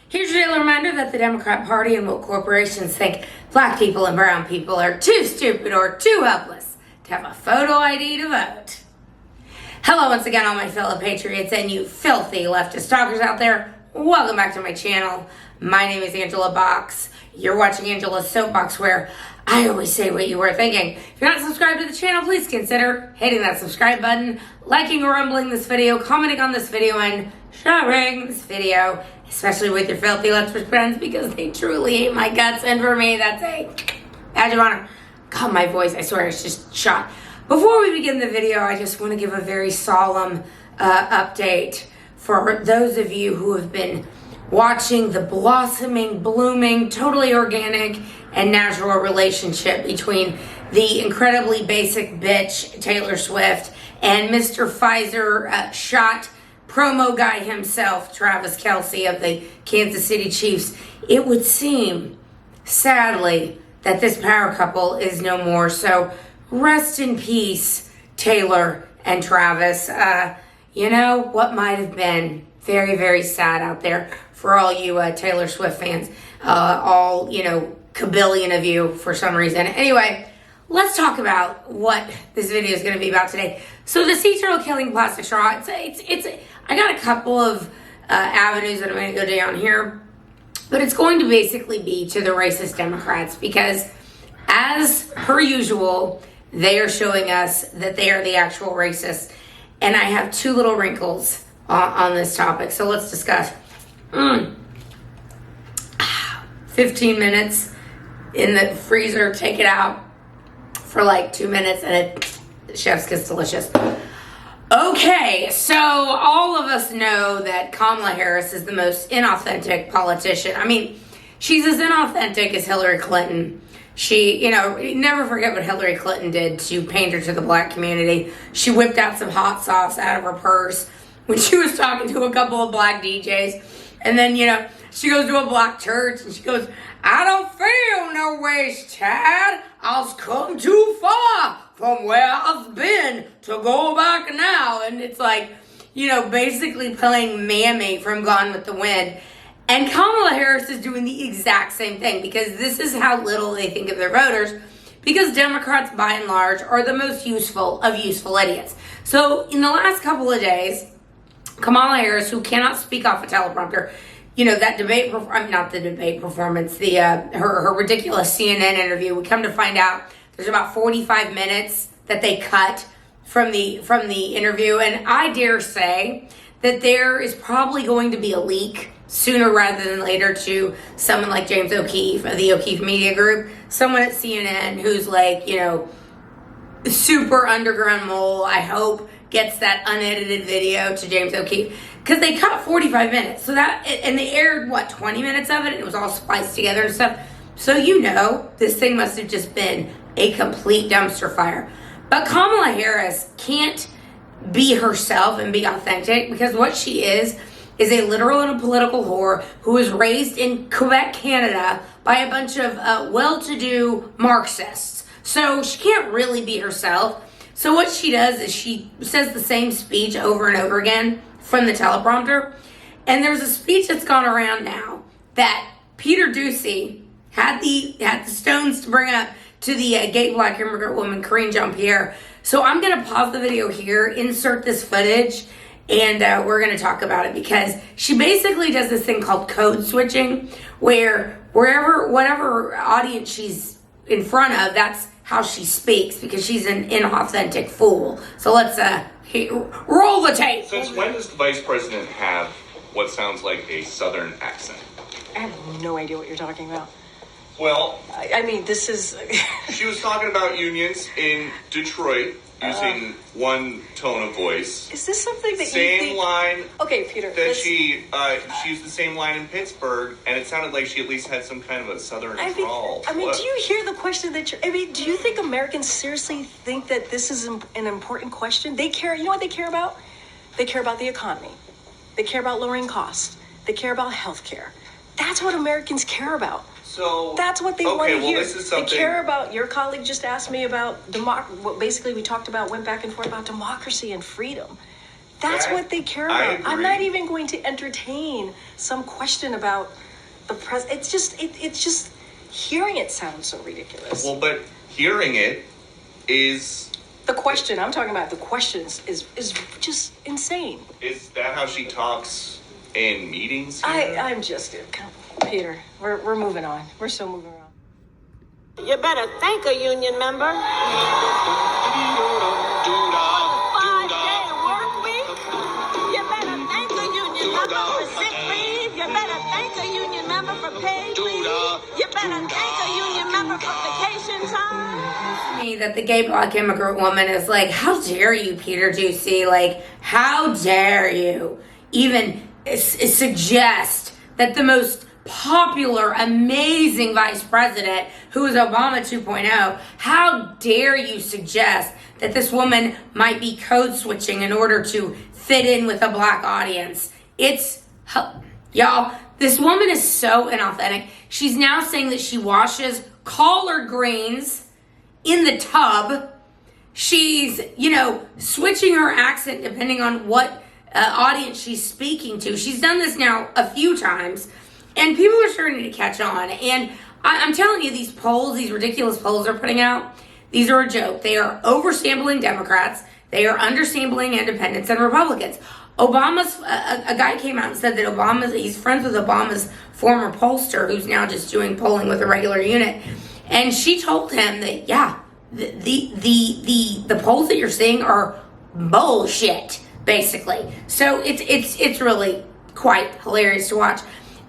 Here's your daily reminder that the Democrat Party and woke corporations think black people and brown people are too stupid or too helpless to have a photo ID to vote. Hello once again, all my fellow patriots and you filthy leftist stalkers out there. Welcome back to my channel. My name is Angela Box. You're watching Angela's Soapbox, where I always say what you were thinking. If you're not subscribed to the channel, please consider hitting that subscribe button, liking or rumbling this video, commenting on this video, and sharing this video, especially with your filthy leftist friends, because they truly hate my guts, and for me, that's a badge of honor. God, my voice, I swear, it's just shot. Before we begin the video, I just want to give a very solemn update for those of you who have been watching the blossoming, blooming, totally organic and natural relationship between the incredibly basic bitch Taylor Swift and Mr. Pfizer shot promo guy himself, Travis Kelce of the Kansas City Chiefs. It would seem, sadly, that this power couple is no more. So rest in peace, Taylor and Travis. You know, what might have been very, very sad out there for all you Taylor Swift fans. All, you know, kabillion of you for some reason. Anyway, let's talk about what this video is going to be about today. So the sea turtle killing plastic straw, I got a couple of avenues that I'm going to go down here, but it's going to basically be to the racist Democrats, because as per usual, they are showing us that they are the actual racists. And I have two little wrinkles on this topic, so let's discuss. 15 minutes in the freezer, take it out for like 2 minutes, and chef's kiss delicious. Okay, so all of us know that Kamala Harris is the most inauthentic politician. I mean, she's as inauthentic as Hillary Clinton. She, you know, never forget what Hillary Clinton did to pander to the black community. She whipped out some hot sauce out of her purse when she was talking to a couple of black DJs. And then, you know, she goes to a black church and she goes, "I don't feel no ways, Chad. I've come too far from where I've been to go back now." And it's like, you know, basically playing Mammy from Gone with the Wind. And Kamala Harris is doing the exact same thing, because this is how little they think of their voters, because Democrats, by and large, are the most useful of useful idiots. So in the last couple of days, Kamala Harris, who cannot speak off a teleprompter, you know, that debate, not the debate performance, her ridiculous CNN interview, we come to find out there's about 45 minutes that they cut from the interview. And I dare say that there is probably going to be a leak sooner rather than later to someone like James O'Keefe of the O'Keefe Media Group, someone at CNN who's like, you know, super underground mole, I hope, gets that unedited video to James O'Keefe, because they cut 45 minutes. So that, and they aired, what, 20 minutes of it, and it was all spliced together and stuff. So you know, this thing must have just been a complete dumpster fire. But Kamala Harris can't be herself and be authentic, because what she is a literal and a political whore who was raised in Quebec, Canada by a bunch of well-to-do Marxists. So she can't really be herself. So what she does is she says the same speech over and over again from the teleprompter. And there's a speech that's gone around now that Peter Doocy had the stones to bring up to the gay black immigrant woman, Karine Jean-Pierre. So I'm going to pause the video here, insert this footage, and we're going to talk about it, because she basically does this thing called code switching, where whatever audience she's in front of, that's how she speaks, because she's an inauthentic fool. So let's roll the tape. Since when does the vice president have what sounds like a southern accent? I have no idea what you're talking about. Well, I mean, this is... She was talking about unions in Detroit using one tone of voice. Is this something that same you think... line. Okay, Peter. That she used the same line in Pittsburgh, and it sounded like she at least had some kind of a southern drawl. I mean, do you hear the question that you're... I mean, do you think Americans seriously think that this is an important question? They care... You know what they care about? They care about the economy. They care about lowering costs. They care about health care. That's what Americans care about. So that's what they want to hear. This is something... They care about, your colleague just asked me about, what basically we talked about, went back and forth about democracy and freedom. That's what they care about. I'm agree. not even going to entertain some question about the press. It's just hearing it sounds so ridiculous. Well, but hearing it is... The question I'm talking about, the questions is just insane. Is that how she talks in meetings here? I'm just Peter. We're moving on. We're still moving on. You better thank a union member. 5-day work week. You better thank a union member for sick leave. You better thank a union member for paid leave. You better thank a union member for vacation time. Me that the gay black immigrant woman is like, how dare you, Peter Doocy? Like, how dare you even suggest that the most popular, amazing vice president, who is Obama 2.0, how dare you suggest that this woman might be code switching in order to fit in with a black audience? Y'all, this woman is so inauthentic. She's now saying that she washes collard greens in the tub. She's, switching her accent depending on what audience she's speaking to. She's done this now a few times, and people are starting to catch on. And I'm telling you, these polls, these ridiculous polls they're putting out, these are a joke. They are oversampling Democrats. They are undersampling independents and Republicans. Obama's, a guy came out and said that he's friends with Obama's former pollster, who's now just doing polling with a regular unit. And she told him that, yeah, the polls that you're seeing are bullshit, basically. So it's really quite hilarious to watch.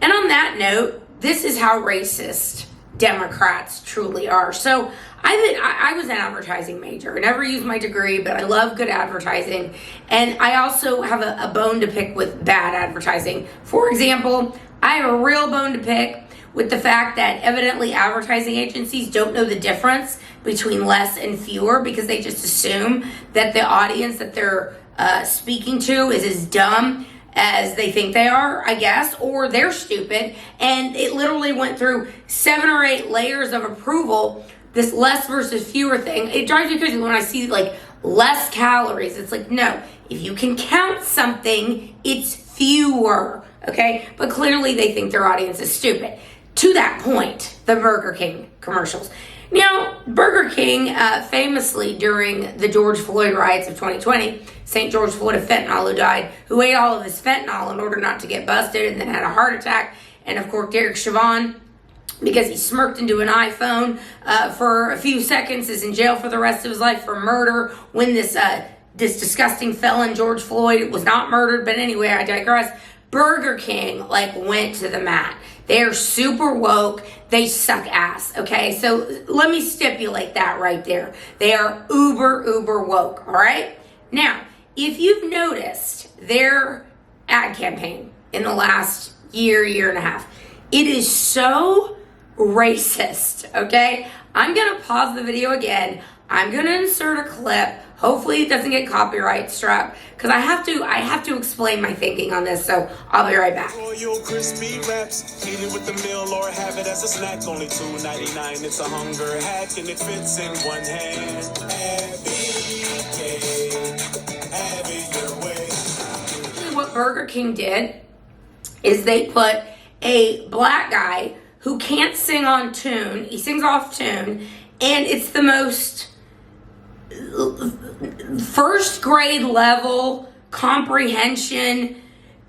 And on that note, this is how racist Democrats truly are. So I was an advertising major. I never used my degree, but I love good advertising. And I also have a bone to pick with bad advertising. For example, I have a real bone to pick with the fact that evidently advertising agencies don't know the difference between less and fewer, because they just assume that the audience that they're speaking to is as dumb as they think they are, I guess, or they're stupid. And it literally went through 7 or 8 layers of approval, this less versus fewer thing. It drives me crazy when I see like less calories. It's like, no, if you can count something, it's fewer, okay? But clearly they think their audience is stupid. To that point, the Burger King commercials. Now, Burger King famously during the George Floyd riots of 2020, St. George Floyd of fentanyl who ate all of his fentanyl in order not to get busted and then had a heart attack. And of course, Derek Chauvin, because he smirked into an iPhone for a few seconds, is in jail for the rest of his life for murder when this disgusting felon, George Floyd, was not murdered. But anyway, I digress. Burger King went to the mat. They're super woke. They suck ass, okay? So let me stipulate that right there. They are uber woke, all right? Now, if you've noticed their ad campaign in the last year and a half, it is so racist, okay? I'm going to pause the video again. I'm going to insert a clip. Hopefully it doesn't get copyright struck, because I have to explain my thinking on this, so I'll be right back. Royal crispy wraps, eat it with the meal or have it as a snack, only $2.99. It's a hunger hack and it fits in one hand. Have it your way. What Burger King did is they put a black guy who can't sing on tune. He sings off tune, and it's the most first grade level comprehension.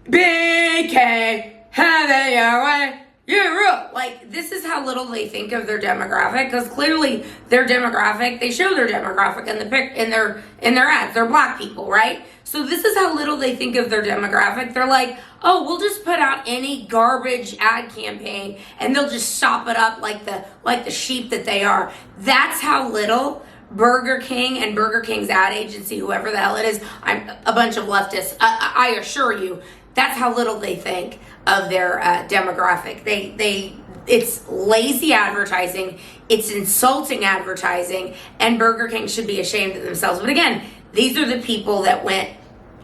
BK, have it your way. Yeah, real. This is how little they think of their demographic, because clearly their demographic, they show their demographic in their ads. They're black people, right? So this is how little they think of their demographic. They're like, oh, we'll just put out any garbage ad campaign and they'll just sop it up like the sheep that they are. That's how little Burger King and Burger King's ad agency, whoever the hell it is, I'm a bunch of leftists, I assure you, that's how little they think of their demographic. It's lazy advertising, it's insulting advertising, and Burger King should be ashamed of themselves. But again, these are the people that went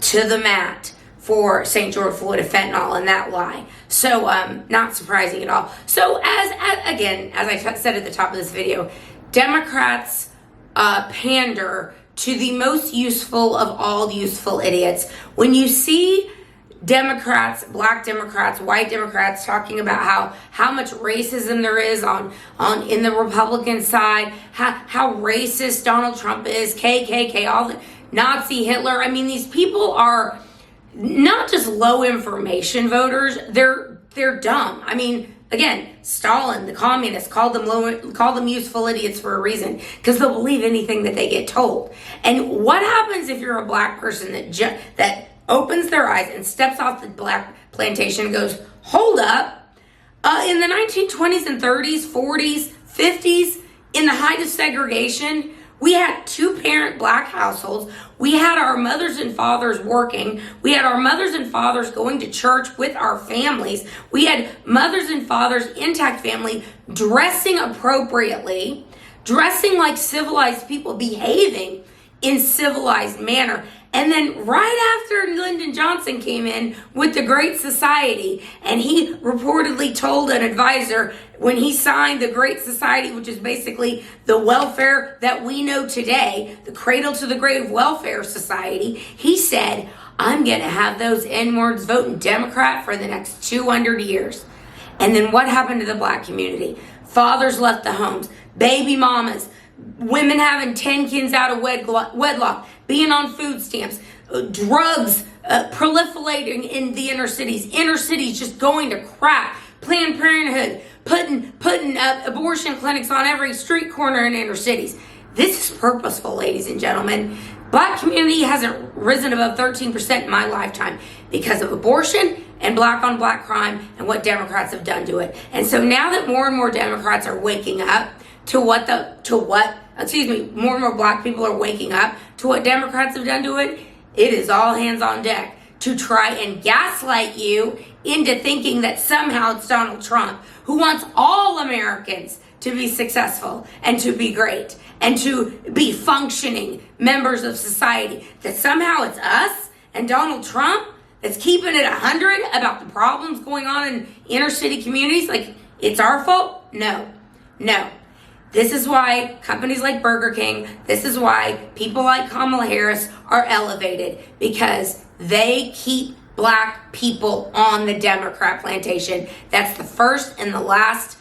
to the mat for St. George Floyd of fentanyl and that lie. So not surprising at all. So as I said at the top of this video, Democrats pander to the most useful of all useful idiots. When you see Democrats, black Democrats, white Democrats talking about how much racism there is on in the Republican side, how racist Donald Trump is, KKK, all the Nazi Hitler. I mean, these people are not just low information voters, they're dumb. I mean, again, Stalin, the communists, called them useful idiots for a reason, because they'll believe anything that they get told. And what happens if you're a black person that opens their eyes and steps off the black plantation and goes, hold up, in the 1920s and 30s, 40s, 50s, in the height of segregation, we had two-parent black households. We had our mothers and fathers working. We had our mothers and fathers going to church with our families. We had mothers and fathers, intact family, dressing appropriately, dressing like civilized people, behaving in civilized manner. And then right after Lyndon Johnson came in with the Great Society, and he reportedly told an advisor when he signed the Great Society, which is basically the welfare that we know today, the cradle to the grave welfare society, he said, I'm going to have those N-words voting Democrat for the next 200 years. And then what happened to the black community? Fathers left the homes, baby mamas, women having 10 kids out of wedlock, being on food stamps, drugs proliferating in the inner cities just going to crap, Planned Parenthood putting abortion clinics on every street corner in inner cities. This is purposeful, ladies and gentlemen. Black community hasn't risen above 13% in my lifetime because of abortion and black on black crime and what Democrats have done to it. And so now that more and more Democrats are waking up more and more black people are waking up to what Democrats have done to it, it is all hands on deck to try and gaslight you into thinking that somehow it's Donald Trump who wants all Americans to be successful and to be great and to be functioning members of society, that somehow it's us and Donald Trump that's keeping it 100 about the problems going on in inner city communities. Like, it's our fault? No. This is why companies like Burger King, this is why people like Kamala Harris are elevated, because they keep black people on the Democrat plantation. That's the first and the last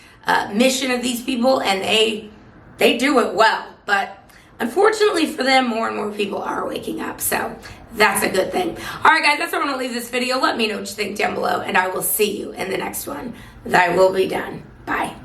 mission of these people, and they do it well. But unfortunately for them, more and more people are waking up, so that's a good thing. All right, guys, that's where I'm going to leave this video. Let me know what you think down below, and I will see you in the next one. Thy will be done. Bye.